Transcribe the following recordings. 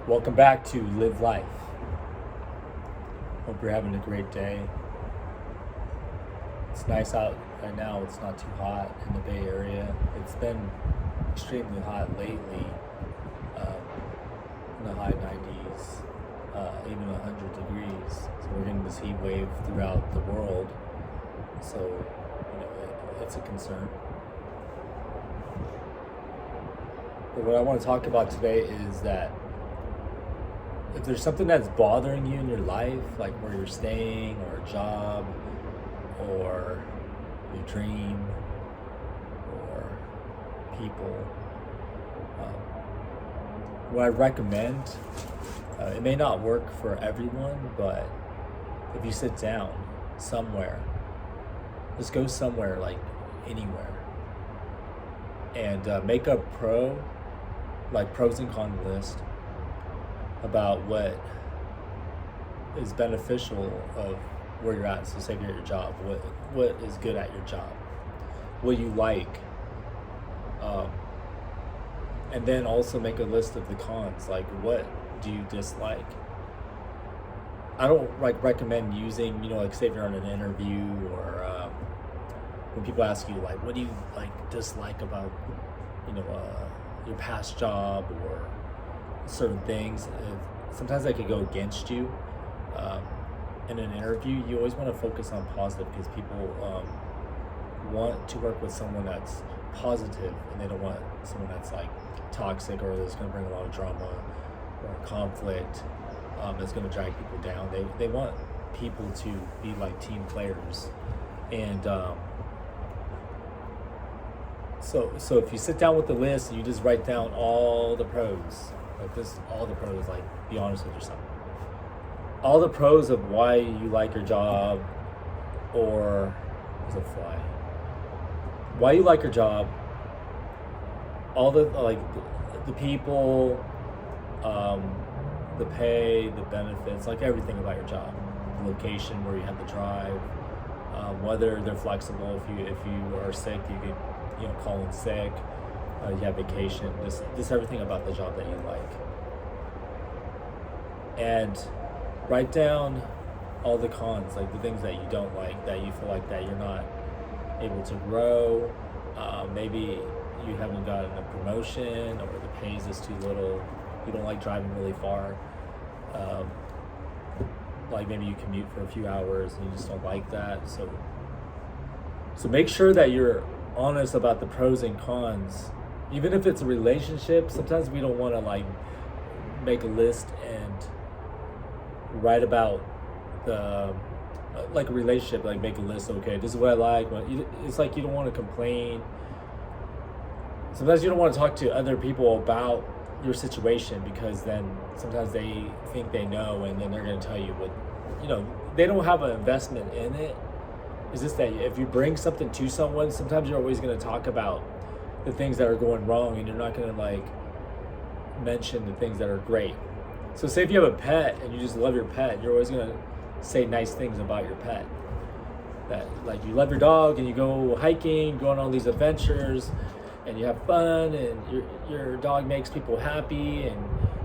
Welcome back to Live Life. Hope you're having a great day. It's nice out right now. It's not too hot in the Bay Area. It's been extremely hot lately, in the high 90s, even 100 degrees. So we're getting this heat wave throughout the world. So, it's a concern. But what I want to talk about today is that if there's something that's bothering you in your life, like where you're staying, or a job, or your dream, or people, what I recommend, it may not work for everyone, but if you sit down somewhere, just go somewhere, like anywhere, and make a pros and cons list about what is beneficial of where you're at. So say you're at your job, what is good at your job, what you like, and then also make a list of the cons, like what do you dislike. I don't recommend using, like say if you're on an interview, or when people ask you like what do you dislike about your past job or certain things. Sometimes that could go against you. In an interview, you always want to focus on positive, because people want to work with someone that's positive, and they don't want someone that's like toxic, or that's going to bring a lot of drama or conflict, that's going to drag people down. They want people to be like team players. And so if you sit down with the list and you just write down all the pros, all the pros, like be honest with yourself, all the pros of why you like your job, or is it fly? Why you like your job, all the the people, the pay, the benefits, like everything about your job, the location where you have to drive, whether they're flexible. If you are sick, you could call in sick. You have vacation. Just everything about the job that you like, and write down all the cons, like the things that you don't like, that you feel like that you're not able to grow. Maybe you haven't gotten a promotion, or the pay is just too little. You don't like driving really far. Like maybe you commute for a few hours and you just don't like that. So make sure that you're honest about the pros and cons. Even if it's a relationship, sometimes we don't want to make a list and write about the like a relationship, like make a list. Okay, this is what I like. It's like you don't want to complain. Sometimes you don't want to talk to other people about your situation, because then sometimes they think they know, and then they're going to tell you what they don't have an investment in it. It's just that if you bring something to someone, sometimes you're always going to talk about the things that are going wrong, and you're not going to mention the things that are great. So say if you have a pet and you just love your pet, you're always going to say nice things about your pet. That you love your dog, and you go hiking, go on all these adventures, and you have fun, and your dog makes people happy, and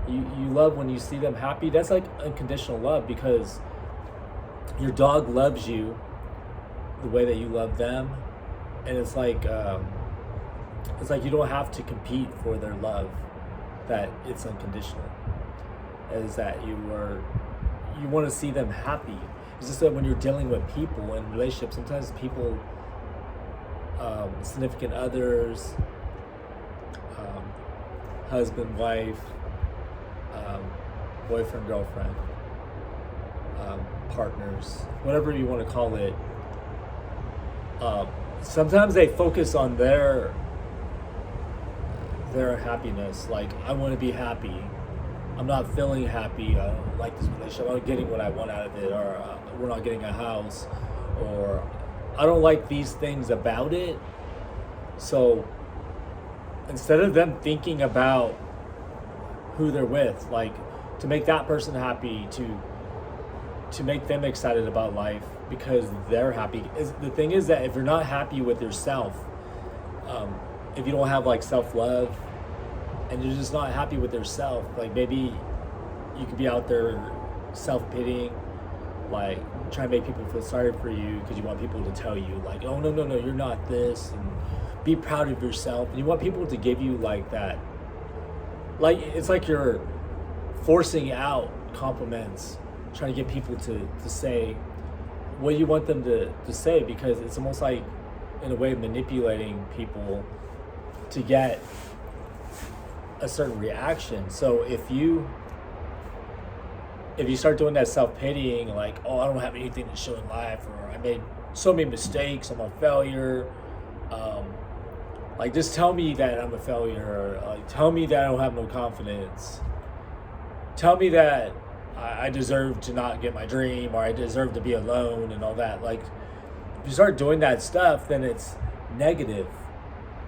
you love when you see them happy. That's like unconditional love, because your dog loves you the way that you love them, and it's like you don't have to compete for their love, that it's unconditional. Is that you want to see them happy. It's just that when you're dealing with people in relationships, sometimes people, significant others, husband, wife, boyfriend, girlfriend, partners, whatever you want to call it, sometimes they focus on their happiness. Like, I want to be happy. I'm not feeling happy. I don't like this relationship. I'm not getting what I want out of it, or we're not getting a house, or I don't like these things about it. So instead of them thinking about who they're with, to make that person happy, to make them excited about life because they're happy. The thing is that if you're not happy with yourself, if you don't have self-love, and you're just not happy with yourself, maybe you could be out there self-pitying, like trying to make people feel sorry for you because you want people to tell you like, oh no, you're not this, and be proud of yourself. And you want people to give you like that, like it's like you're forcing out compliments, trying to get people to say what you want them to say, because it's almost like in a way manipulating people to get a certain reaction. So if you start doing that self-pitying, like, oh, I don't have anything to show in life, or I made so many mistakes, I'm a failure, like just tell me that I'm a failure, or tell me that I don't have no confidence, tell me that I deserve to not get my dream, or I deserve to be alone, and all that. Like, if you start doing that stuff, then it's negative,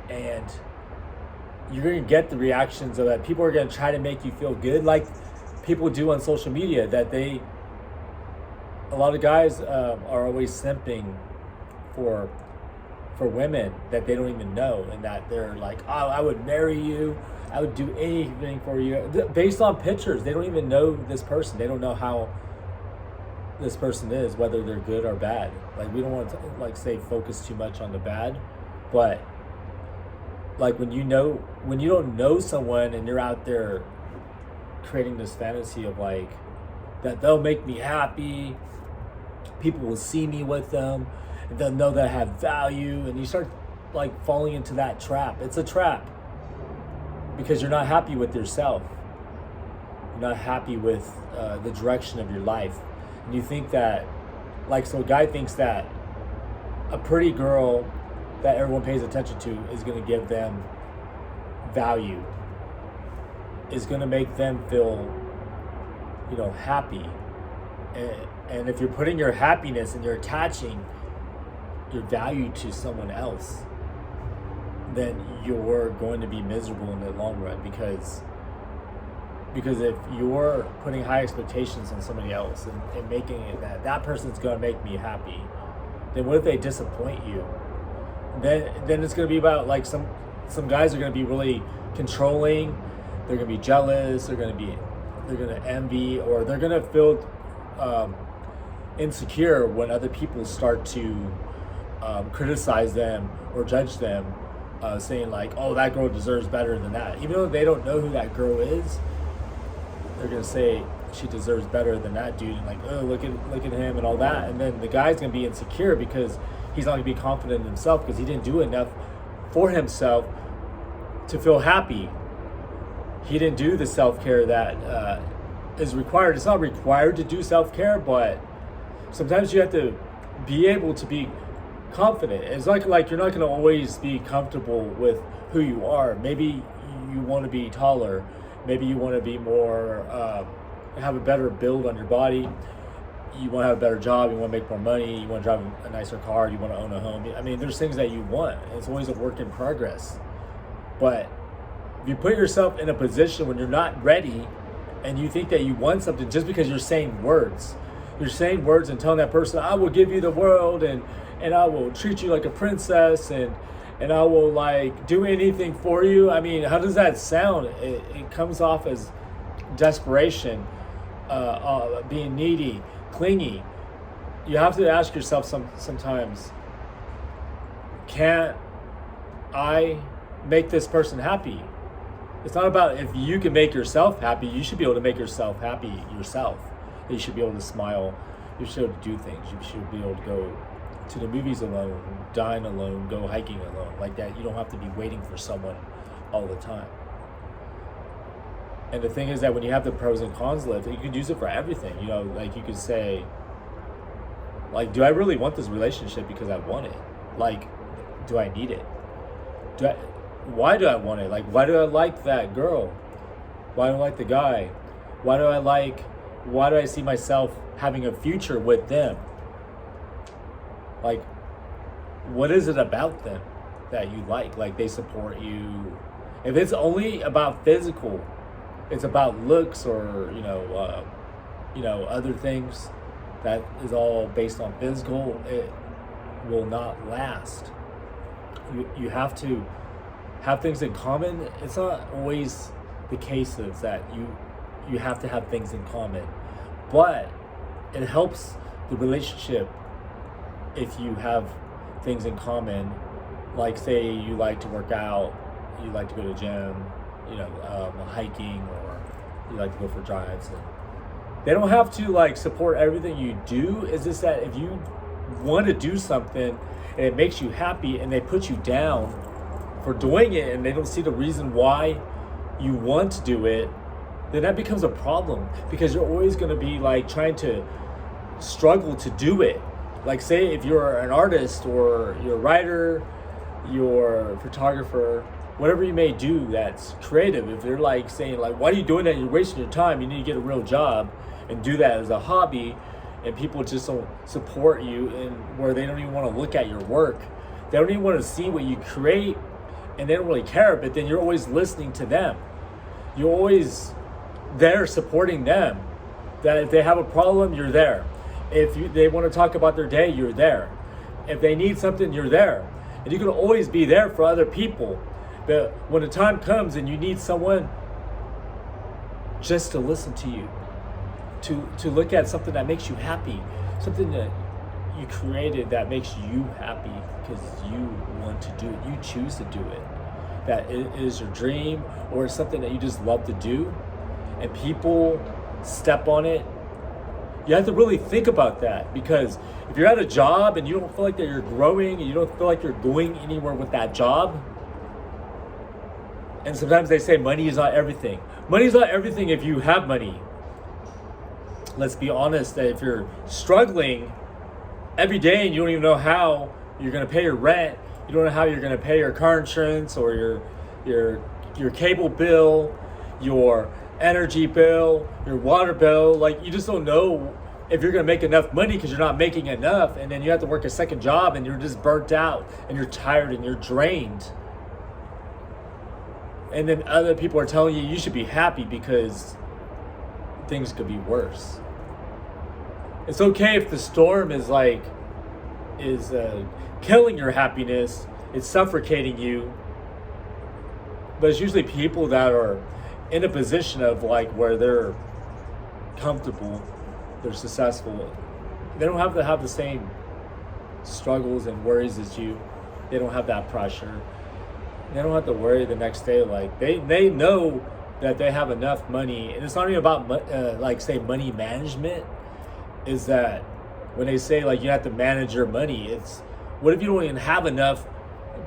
and you're going to get the reactions of that. People are going to try to make you feel good, like people do on social media, that a lot of guys are always simping for women that they don't even know, and that they're like, oh, I would marry you, I would do anything for you, based on pictures. They don't even know this person. They don't know how this person is, whether they're good or bad. Like, we don't want to like say focus too much on the bad, but like when you don't know someone and you're out there creating this fantasy of like that they'll make me happy, people will see me with them, and they'll know that I have value, and you start like falling into that trap. It's a trap because you're not happy with yourself. You're not happy with the direction of your life, and you think that, like, so a guy thinks that a pretty girl that everyone pays attention to is going to give them value, is going to make them feel, happy. And if you're putting your happiness and you're attaching your value to someone else, then you're going to be miserable in the long run, because if you're putting high expectations on somebody else and making it that person's going to make me happy, then what if they disappoint you? Then it's going to be about like some guys are going to be really controlling. They're going to be jealous. They're going to envy, or they're going to feel insecure when other people start to criticize them or judge them, saying like, oh, that girl deserves better than that. Even though they don't know who that girl is, they're going to say she deserves better than that dude, and like, oh, look at him and all that. And then the guy's going to be insecure because he's not going to be confident in himself, because he didn't do enough for himself to feel happy. He didn't do the self-care that is required. It's not required to do self-care, but sometimes you have to be able to be confident. It's like you're not going to always be comfortable with who you are. Maybe you want to be taller. Maybe you want to be more, have a better build on your body. You want to have a better job. You want to make more money. You want to drive a nicer car. You want to own a home. I mean, there's things that you want. It's always a work in progress. But if you put yourself in a position when you're not ready, and you think that you want something just because you're saying words and telling that person, I will give you the world, and I will treat you like a princess, and I will like do anything for you. I mean, how does that sound? It comes off as desperation, being needy, clingy. You have to ask yourself sometimes, can I make this person happy? It's not about if you can make yourself happy. You should be able to make yourself happy yourself. You should be able to smile. You should be able to do things. You should be able to go to the movies alone, dine alone, go hiking alone, like that. You don't have to be waiting for someone all the time. And the thing is that when you have the pros and cons list, you can use it for everything. Like you could say, like, do I really want this relationship because I want it? Like, do I need it? Why do I want it? Like, why do I like that girl? Why do I like the guy? Why do I see myself having a future with them? Like, what is it about them that you like? Like, they support you. If it's only about physical, it's about looks, or other things that is all based on physical, it will not last. You have to have things in common. It's not always the case is that you you have to have things in common. But it helps the relationship if you have things in common. Like say you like to work out, you like to go to the gym, hiking, or you like to go for drives. And they don't have to like support everything you do. It's just that if you want to do something and it makes you happy and they put you down for doing it and they don't see the reason why you want to do it, then that becomes a problem, because you're always going to be like trying to struggle to do it. Like say if you're an artist or you're a writer, you're a photographer, whatever you may do that's creative, if they're like saying like, why are you doing that? You're wasting your time. You need to get a real job and do that as a hobby, and people just don't support you, and where they don't even want to look at your work. They don't even want to see what you create, and they don't really care. But then you're always listening to them. You're always there supporting them. That if they have a problem, you're there. If they want to talk about their day, you're there. If they need something, you're there. And you can always be there for other people. But when the time comes and you need someone just to listen to you, to look at something that makes you happy, something that you created that makes you happy because you want to do it, you choose to do it, that it is your dream or it's something that you just love to do, and people step on it, you have to really think about that. Because if you're at a job and you don't feel like that you're growing and you don't feel like you're going anywhere with that job, and sometimes they say money is not everything. Money is not everything if you have money. Let's be honest, that if you're struggling every day and you don't even know how you're going to pay your rent, you don't know how you're going to pay your car insurance or your cable bill, your energy bill, your water bill, like you just don't know if you're going to make enough money because you're not making enough, and then you have to work a second job and you're just burnt out and you're tired and you're drained. And then other people are telling you you should be happy because things could be worse. It's okay if the storm is killing your happiness, it's suffocating you, but it's usually people that are in a position of like where they're comfortable, they're successful. They don't have to have the same struggles and worries as you. They don't have that pressure. They don't have to worry the next day. Like they know that they have enough money, and it's not even about money management. Is that when they say like you have to manage your money, it's what if you don't even have enough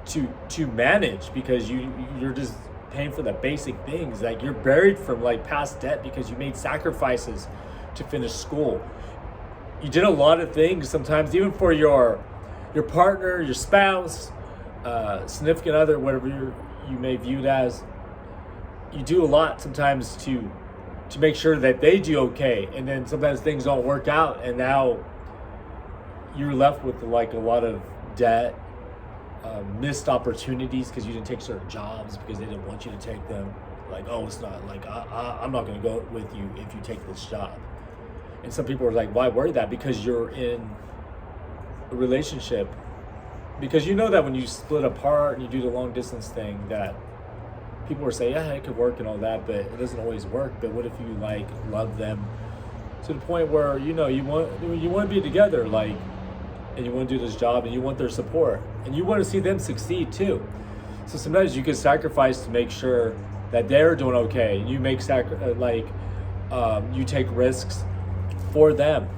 to manage, because you're just paying for the basic things. Like you're buried from like past debt because you made sacrifices to finish school. You did a lot of things sometimes, even for your partner, your spouse, significant other, whatever you may view it as. You do a lot sometimes to make sure that they do okay, and then sometimes things don't work out, and now you're left with like a lot of debt, missed opportunities because you didn't take certain jobs because they didn't want you to take them. Like, oh, it's not like I'm not going to go with you if you take this job. And some people are like, why worry that? Because you're in a relationship, because you know that when you split apart and you do the long distance thing, that people will say, yeah, it could work and all that, but it doesn't always work. But what if you like love them to the point where you want to be together, like, and you want to do this job and you want their support and you want to see them succeed too. So sometimes you can sacrifice to make sure that they're doing okay. You make you take risks for them,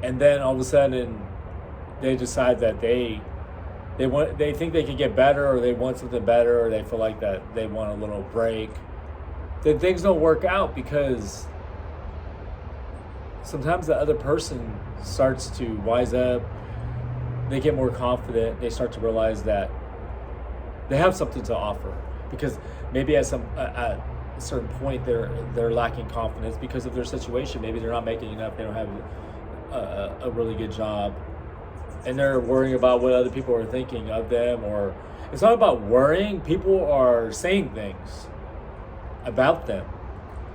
and then all of a sudden they decide that they think they can get better, or they want something better, or they feel like that they want a little break. Then things don't work out because sometimes the other person starts to wise up. They get more confident. They start to realize that they have something to offer, because maybe at a certain point they're lacking confidence because of their situation. Maybe they're not making enough. They don't have a really good job, and they're worrying about what other people are thinking of them. Or it's not about worrying. People are saying things about them,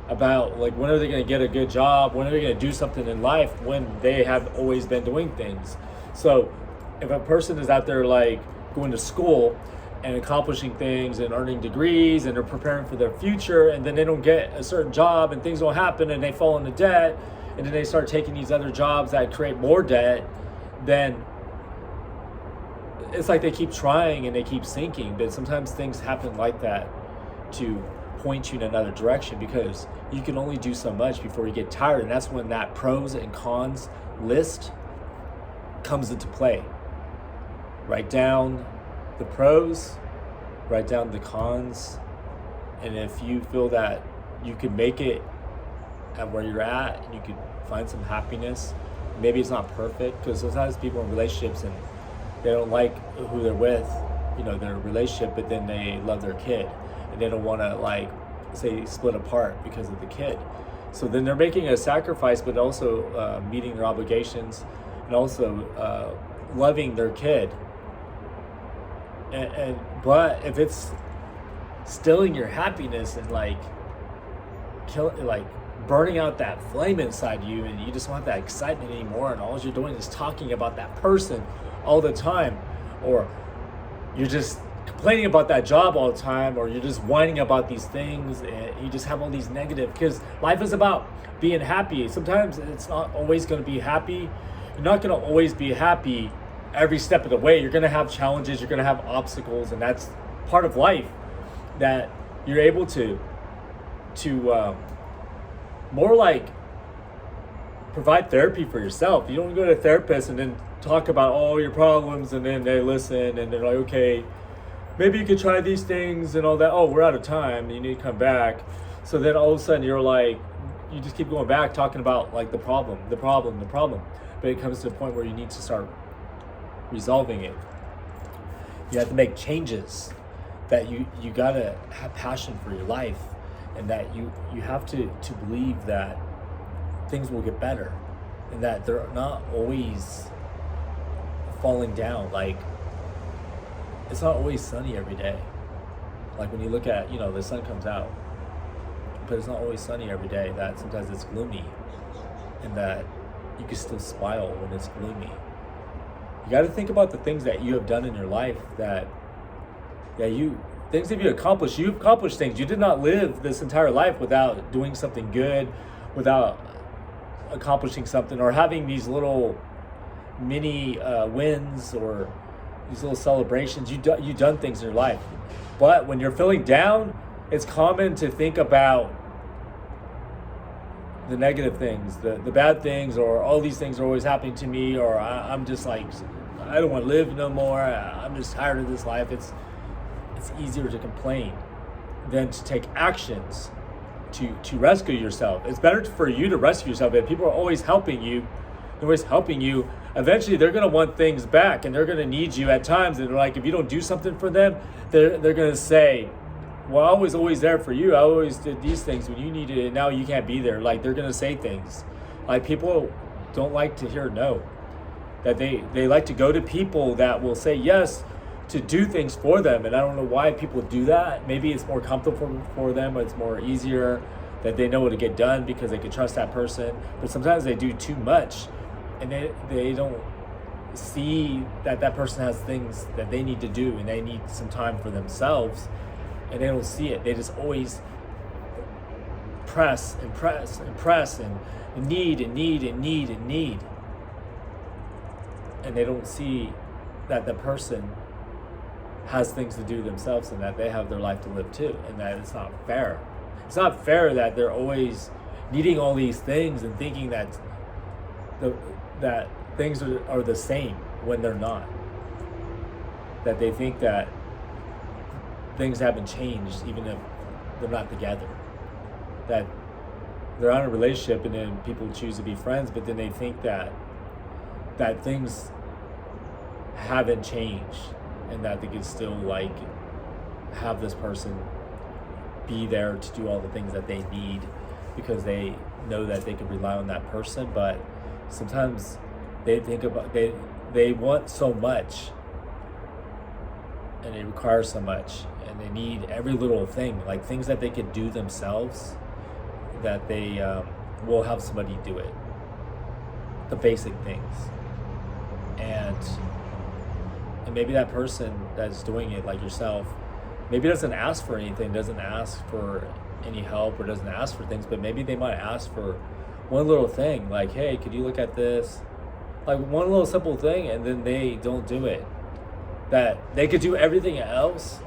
about like when are they going to get a good job, when are they going to do something in life, when they have always been doing things. So if a person is out there like going to school and accomplishing things and earning degrees, and they're preparing for their future, and then they don't get a certain job and things don't happen and they fall into debt, and then they start taking these other jobs that create more debt, then it's like they keep trying and they keep sinking. But sometimes things happen like that to point you in another direction, because you can only do so much before you get tired. And that's when that pros and cons list comes into play. Write down the pros, write down the cons, and if you feel that you can make it at where you're at and you can find some happiness, maybe it's not perfect, because sometimes people in relationships and they don't like who they're with, their relationship, but then they love their kid and they don't want to, like, say, split apart because of the kid. So then they're making a sacrifice, but also meeting their obligations, and also loving their kid. But if it's stealing your happiness and burning out that flame inside you, and you just want that excitement anymore, and all you're doing is talking about that person all the time, or you're just complaining about that job all the time, or you're just whining about these things, and you just have all these negative, because life is about being happy. Sometimes it's not always going to be happy. You're not going to always be happy every step of the way. You're going to have challenges, you're going to have obstacles, and that's part of life, that you're able to more like provide therapy for yourself. You don't go to a therapist and then talk about all your problems, and then they listen and they're like, okay, maybe you could try these things and all that. Oh, we're out of time, you need to come back. So then all of a sudden you're like, you just keep going back talking about like the problem. But it comes to a point where you need to start resolving it. You have to make changes, that you gotta have passion for your life, and that you have to believe that things will get better, and that they're not always falling down. Like, it's not always sunny every day. Like when you look at, the sun comes out, but it's not always sunny every day. That sometimes it's gloomy, and that you can still smile when it's gloomy. You got to think about the things that you have done in your life, things that you accomplished. You've accomplished things. You did not live this entire life without doing something good, without accomplishing something, or having these little mini wins, or these little celebrations. You've done things in your life. But when you're feeling down, it's common to think about the negative things, the bad things, or all these things are always happening to me, or I'm just like, I don't want to live no more. I'm just tired of this life. It's easier to complain than to take actions to rescue yourself. It's better for you to rescue yourself. If people are always helping you, eventually they're going to want things back, and they're going to need you at times. And like, if you don't do something for them, they're going to say, well, I was always there for you. I always did these things when you needed it, and now you can't be there. Like, they're going to say things. Like, people don't like to hear no. That they like to go to people that will say yes to do things for them. And I don't know why people do that. Maybe it's more comfortable for them, or it's more easier, that they know what to get done because they can trust that person. But sometimes they do too much, and they don't see that person has things that they need to do, and they need some time for themselves, and they don't see it. They just always press and press and press and need and need and need and need. And they don't see that the person has things to do themselves, and that they have their life to live too, and that it's not fair. It's not fair that they're always needing all these things and thinking that that things are the same when they're not. That they think that things haven't changed even if they're not together. That they're on a relationship and then people choose to be friends, but then they think that things haven't changed, and that they can still like have this person be there to do all the things that they need because they know that they can rely on that person. But sometimes they think about they want so much, and it requires so much, and they need every little thing, like things that they could do themselves, that they will have somebody do it, the basic things. And And maybe that person that's doing it, like yourself, maybe doesn't ask for anything, doesn't ask for any help, or doesn't ask for things, but maybe they might ask for one little thing, like, hey, could you look at this? Like one little simple thing, and then they don't do it. That they could do everything else,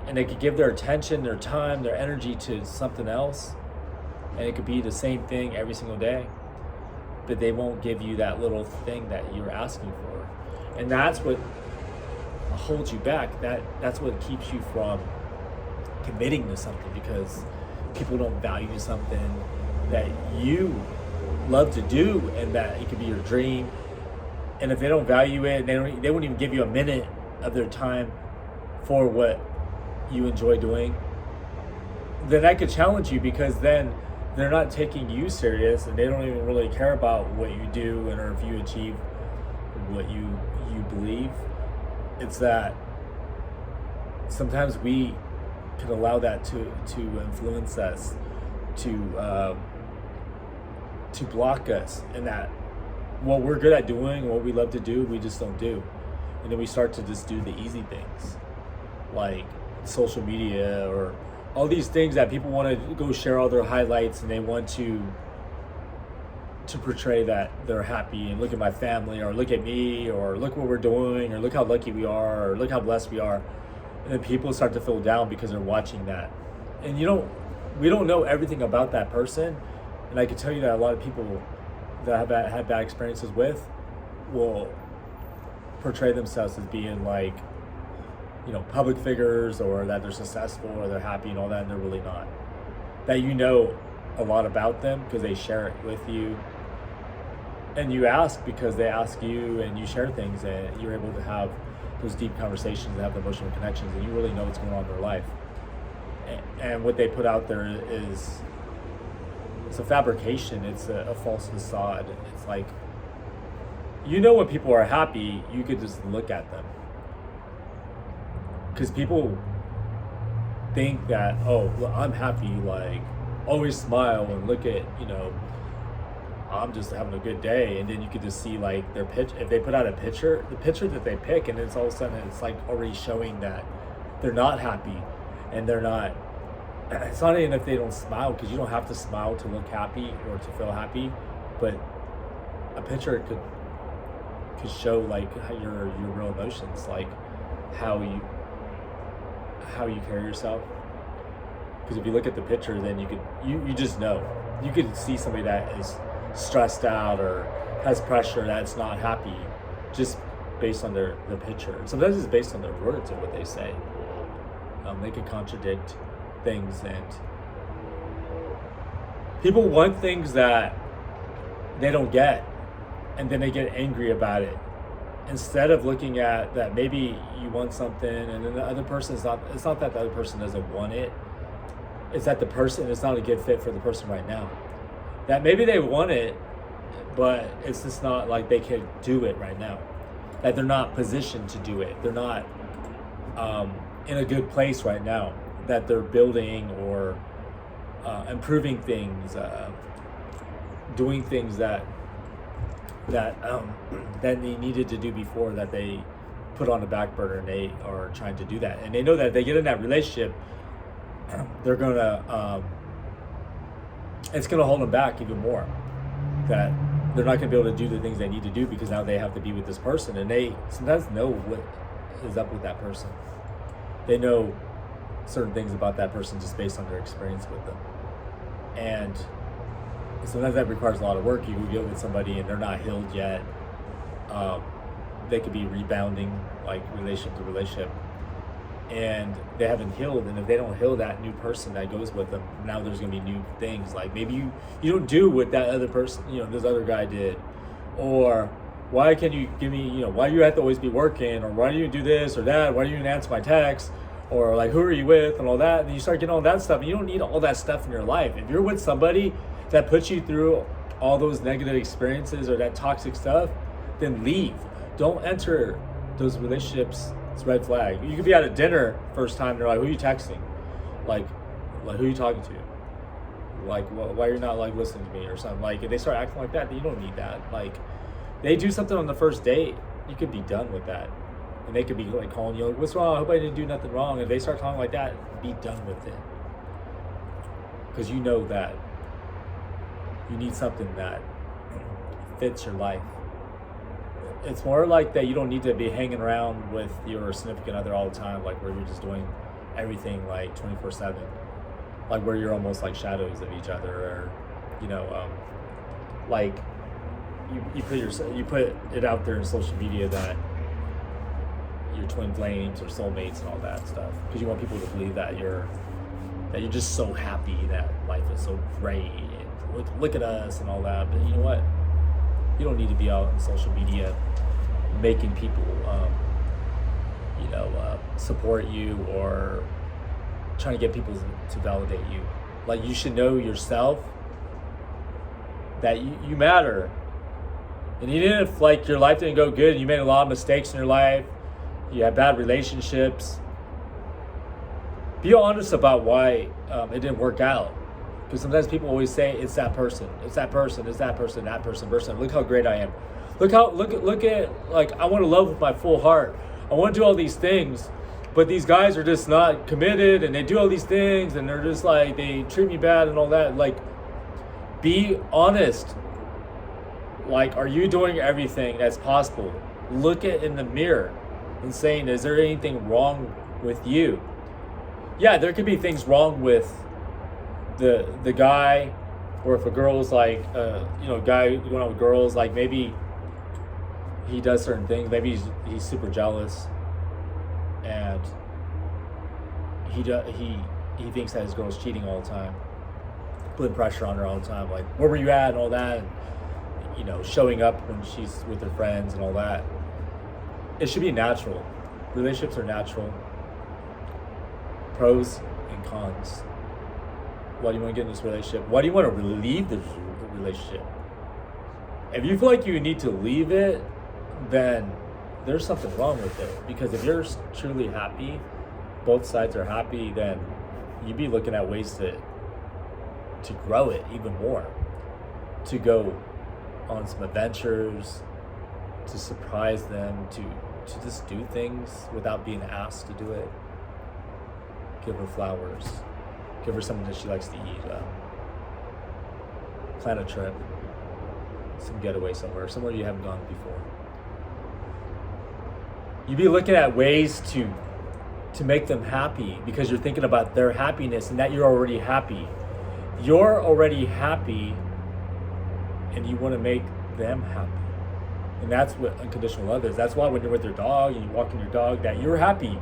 and they could give their attention, their time, their energy to something else, and it could be the same thing every single day, but they won't give you that little thing that you're asking for. And that's what holds you back. That's what keeps you from committing to something, because people don't value something that you love to do, and that it could be your dream. And if they don't value it, they won't even give you a minute of their time for what you enjoy doing, then that could challenge you, because then they're not taking you serious, and they don't even really care about what you do, and or if you achieve what you believe. It's that sometimes we can allow that to influence us, to block us, and that what we're good at doing, what we love to do, we just don't do. And then we start to just do the easy things, like social media, or all these things that people want to go share all their highlights, and they want to portray that they're happy, and look at my family, or look at me, or look what we're doing, or look how lucky we are, or look how blessed we are. And then people start to feel down because they're watching that. And we don't know everything about that person. And I can tell you that a lot of people that have had bad experiences with will portray themselves as being like, public figures, or that they're successful, or they're happy and all that, and they're really not. That you know a lot about them because they share it with you, and you ask because they ask you, and you share things, and you're able to have those deep conversations and have the emotional connections, and you really know what's going on in their life. And what they put out there is, it's a fabrication, it's a false facade. It's like, when people are happy, you could just look at them. Because people think that, oh, well, I'm happy, like, always smile and look at, I'm just having a good day. And then you could just see, like, their pitch. If they put out a picture, the picture that they pick, and it's all of a sudden, it's like already showing that they're not happy, and they're not. It's not even if they don't smile, because you don't have to smile to look happy or to feel happy, but a picture could show, like, your real emotions, like how you carry yourself. Because if you look at the picture, then you just know. You could see somebody that is stressed out or has pressure, that's not happy, just based on their picture. Sometimes it's based on their words or what they say. They could contradict things, and people want things that they don't get, and then they get angry about it, instead of looking at that maybe you want something, and then the other person it's not that the other person doesn't want it, it's that the person is not a good fit for the person right now. That maybe they want it, but it's just not like they can do it right now. That they're not positioned to do it. They're not in a good place right now. That they're building or improving things, doing things that they needed to do before, that they put on the back burner, and they are trying to do that. And they know that if they get in that relationship, they're gonna it's gonna hold them back even more. That they're not gonna be able to do the things they need to do, because now they have to be with this person, and they sometimes know what is up with that person. They know certain things about that person just based on their experience with them. And sometimes that requires a lot of work. You can get with somebody and they're not healed yet. They could be rebounding, like, relationship to relationship, and they haven't healed. And if they don't heal that new person that goes with them, now there's gonna be new things. Like, maybe you don't do what that other person, this other guy did, or why can you give me, why do you have to always be working, or why do you do this or that, why do you even answer my text, or like, who are you with, and all that. And you start getting all that stuff, and you don't need all that stuff in your life. If you're with somebody that puts you through all those negative experiences or that toxic stuff, then leave. Don't enter those relationships. It's a red flag. You could be at a dinner first time, they're like, who are you texting? Like who are you talking to? Like, why you're not, like, listening to me or something. Like, if they start acting like that, then you don't need that. Like, they do something on the first date, you could be done with that. And they could be like calling you, like, what's wrong? I hope I didn't do nothing wrong. If they start talking like that, be done with it. Because you know that you need something that fits your life. It's more like that you don't need to be hanging around with your significant other all the time, like where you're just doing everything like 24/7, like where you're almost like shadows of each other, or like you put it out there in social media that you're twin flames or soulmates and all that stuff, because you want people to believe that you're just so happy, that life is so great, and look at us and all that. But you know what? You don't need to be out on social media making people, support you, or trying to get people to validate you. Like, you should know yourself that you matter. And even if like your life didn't go good, and you made a lot of mistakes in your life, you had bad relationships, be honest about why it didn't work out. Because sometimes people always say it's that person, that person. Look how great I am. Look at like, I want to love with my full heart. I want to do all these things, but these guys are just not committed, and they do all these things, and they're just like, they treat me bad and all that. Like, be honest. Like, are you doing everything that's possible? Look at in the mirror and saying, is there anything wrong with you? Yeah, there could be things wrong with the guy, or if a girl's like, guy going out with girls, like maybe he does certain things. Maybe he's super jealous, and he thinks that his girl's cheating all the time, putting pressure on her all the time, like, where were you at and all that, and, showing up when she's with her friends and all that. It should be natural. Relationships are natural. Pros and cons. Why do you want to get in this relationship? Why do you want to leave the relationship? If you feel like you need to leave it, then there's something wrong with it. Because if you're truly happy, both sides are happy, then you'd be looking at ways to grow it even more, to go on some adventures, to surprise them, to just do things without being asked to do it. Give her flowers. Give her something that she likes to eat. Plan a trip. Some getaway somewhere you haven't gone before. You'd be looking at ways to make them happy, because you're thinking about their happiness and that you're already happy. You're already happy, and you want to make them happy. And that's what unconditional love is. That's why when you're with your dog and you walk in your dog, that you're happy,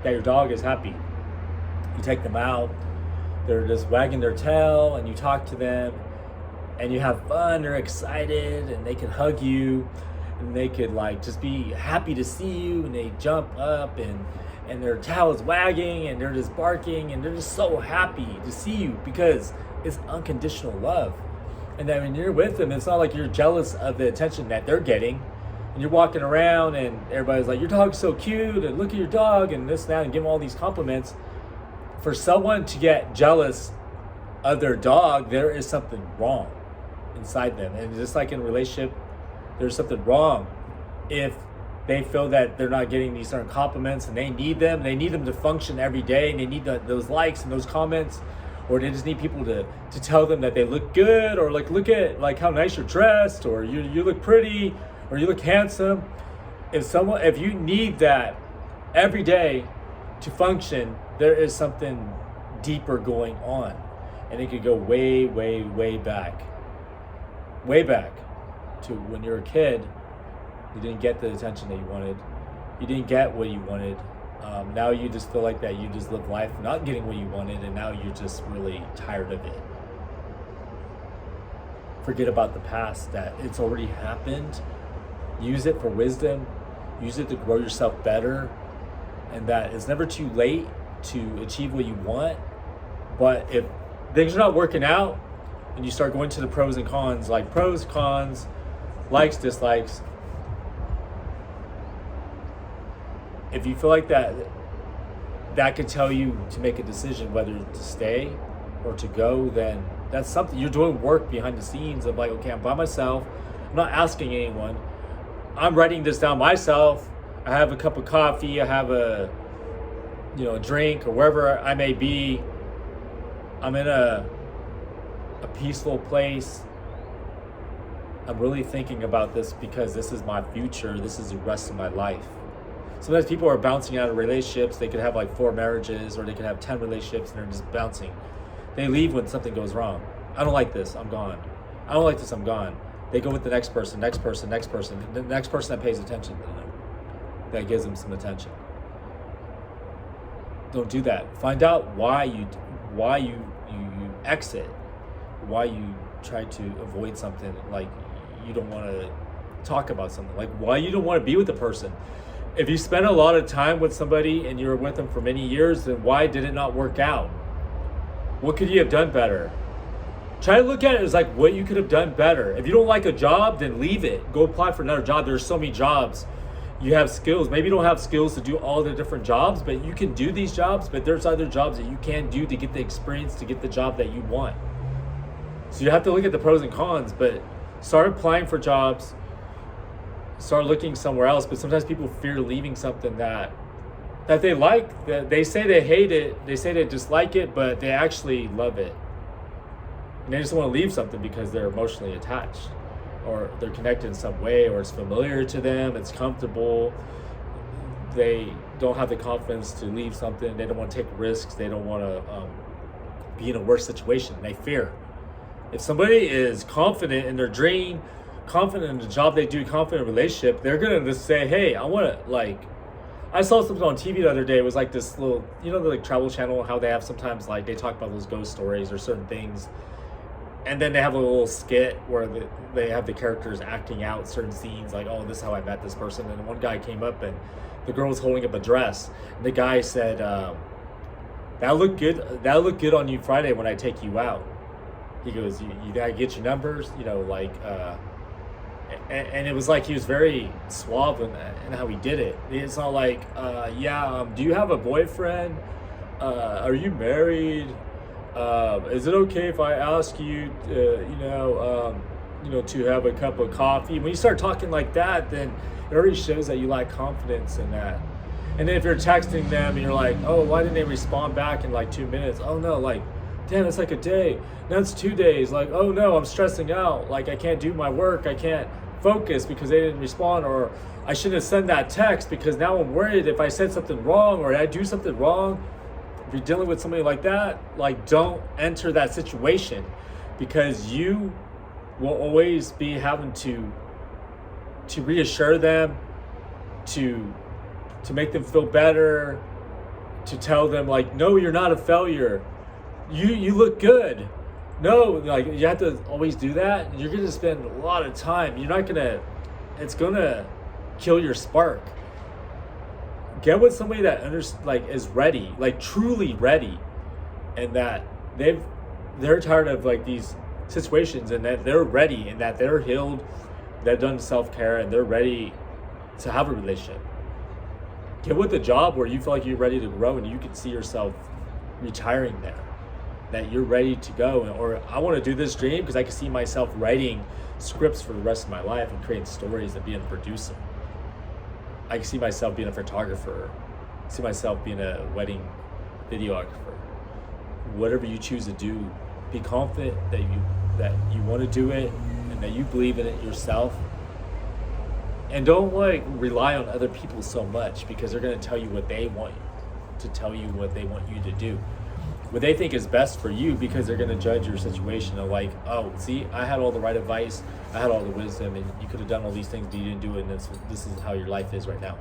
that your dog is happy. You take them out, they're just wagging their tail, and you talk to them, and you have fun, they're excited, and they can hug you, and they could like just be happy to see you, and they jump up, and their tail is wagging, and they're just barking, and they're just so happy to see you, because it's unconditional love. And then when you're with them, it's not like you're jealous of the attention that they're getting, and you're walking around and everybody's like, your dog's so cute, and look at your dog, and this and that, and give them all these compliments. For someone to get jealous of their dog, there is something wrong inside them. And just like in a relationship, there's something wrong if they feel that they're not getting these certain compliments, and they need them to function every day, and they need those likes and those comments, or they just need people to tell them that they look good, or like, look at like how nice you're dressed, or you look pretty, or you look handsome. If you need that every day to function, there is something deeper going on, and it could go way, way, way back to when you're a kid. You didn't get the attention that you wanted. You didn't get what you wanted. Now you just feel like that you just live life not getting what you wanted, and now you're just really tired of it. Forget about the past, that it's already happened. Use it for wisdom. Use it to grow yourself better, and that it's never too late to achieve what you want. But if things are not working out, and you start going to the pros and cons, like pros, cons, likes, dislikes, if you feel like that could tell you to make a decision whether to stay or to go, then that's something. You're doing work behind the scenes of like, okay, I'm by myself, I'm not asking anyone. I'm writing this down myself. I have a cup of coffee, I have a drink, or wherever I may be. I'm in a peaceful place. I'm really thinking about this because this is my future. This is the rest of my life. Sometimes people are bouncing out of relationships. They could have like 4 marriages, or they could have 10 relationships, and they're just bouncing. They leave when something goes wrong. I don't like this, I'm gone. I don't like this, I'm gone. They go with the next person, the next person that pays attention to them, that gives them some attention. Don't do that. Find out why you exit, why you try to avoid something, like you don't want to talk about something, like why you don't want to be with the person. If you spend a lot of time with somebody and you were with them for many years, then why did it not work out? What could you have done better? Try to look at it as like what you could have done better. If you don't like a job, then leave it. Go apply for another job. There's so many jobs. You have skills. Maybe you don't have skills to do all the different jobs, but you can do these jobs. But there's other jobs that you can do to get the experience, to get the job that you want. So you have to look at the pros and cons, but start applying for jobs. Start looking somewhere else. But sometimes people fear leaving something that they like. That they say they hate it. They say they dislike it, but they actually love it. And they just want to leave something because they're emotionally attached, or they're connected in some way, or it's familiar to them, it's comfortable. They don't have the confidence to leave something. They don't want to take risks. They don't want to be in a worse situation. They fear. If somebody is confident in their dream, confident in the job they do, confident in a relationship, they're going to just say, hey, I want to, like, I saw something on TV the other day. It was like this little, the like Travel Channel, how they have sometimes, like, they talk about those ghost stories or certain things. And then they have a little skit where they have the characters acting out certain scenes, like, oh, this is how I met this person. And one guy came up and the girl was holding up a dress. And the guy said, that'll look good on you Friday when I take you out. He goes, you gotta get your numbers, and it was like he was very suave in how he did it. It's not like, do you have a boyfriend? Are you married? Is it okay if I ask you, to have a cup of coffee? When you start talking like that, then it already shows that you lack confidence in that. And then if you're texting them and you're like, oh, why didn't they respond back in like 2 minutes? Oh no, like, damn, it's like a day. Now it's 2 days. Like, oh no, I'm stressing out. Like, I can't do my work. I can't focus because they didn't respond, or I shouldn't have sent that text because now I'm worried if I said something wrong or I do something wrong. If you're dealing with somebody like that, like, don't enter that situation, because you will always be having to reassure them, to make them feel better, to tell them like, no, you're not a failure. You look good. No, like, you have to always do that. You're gonna spend a lot of time. It's gonna kill your spark. Get with somebody that is ready, like truly ready, and that they're tired of like these situations, and that they're ready, and that they're healed, they've done self-care, and they're ready to have a relationship. Get with a job where you feel like you're ready to grow and you can see yourself retiring there, that you're ready to go. Or I want to do this dream because I can see myself writing scripts for the rest of my life and creating stories and being a producer. I can see myself being a photographer, see myself being a wedding videographer. Whatever you choose to do, be confident that you want to do it and that you believe in it yourself. And don't like rely on other people so much, because they're going to tell you what they want to tell you, what they want you to do, what they think is best for you, because they're going to judge your situation of like, oh, see, I had all the right advice, I had all the wisdom, and you could have done all these things, but you didn't do it, and this is how your life is right now.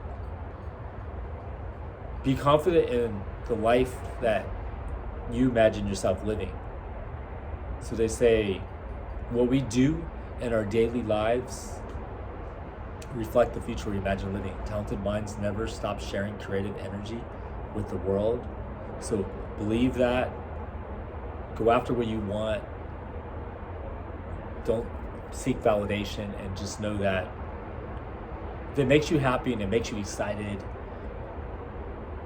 Be confident in the life that you imagine yourself living. So they say, what we do in our daily lives reflect the future we imagine living. Talented minds never stop sharing creative energy with the world. So believe that. Go after what you want. Don't seek validation, and just know that if it makes you happy and it makes you excited,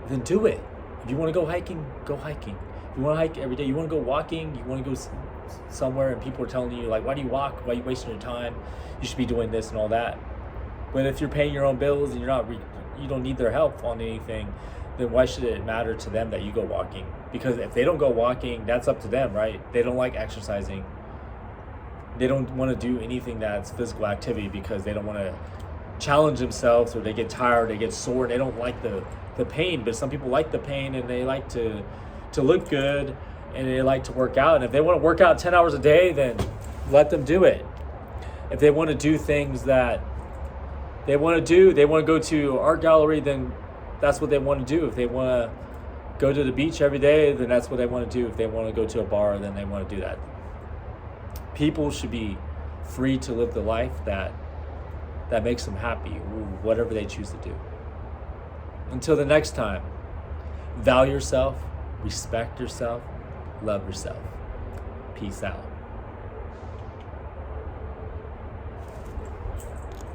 then do it. If you want to go hiking, go hiking. If you want to hike every day, you want to go walking, you want to go somewhere and people are telling you like, why do you walk? Why are you wasting your time? You should be doing this and all that. But if you're paying your own bills and you don't need their help on anything, then why should it matter to them that you go walking? Because if they don't go walking, that's up to them, right? They don't like exercising. They don't want to do anything that's physical activity because they don't want to challenge themselves, or they get tired, they get sore, they don't like the pain. But some people like the pain, and they like to look good, and they like to work out. And if they want to work out 10 hours a day, then let them do it. If they want to do things that they want to do, they want to go to art gallery, then that's what they want to do. If they want to go to the beach every day, then that's what they want to do. If they want to go to a bar, then they want to do that. People should be free to live the life that makes them happy, whatever they choose to do. Until the next time, value yourself, respect yourself, love yourself. Peace out.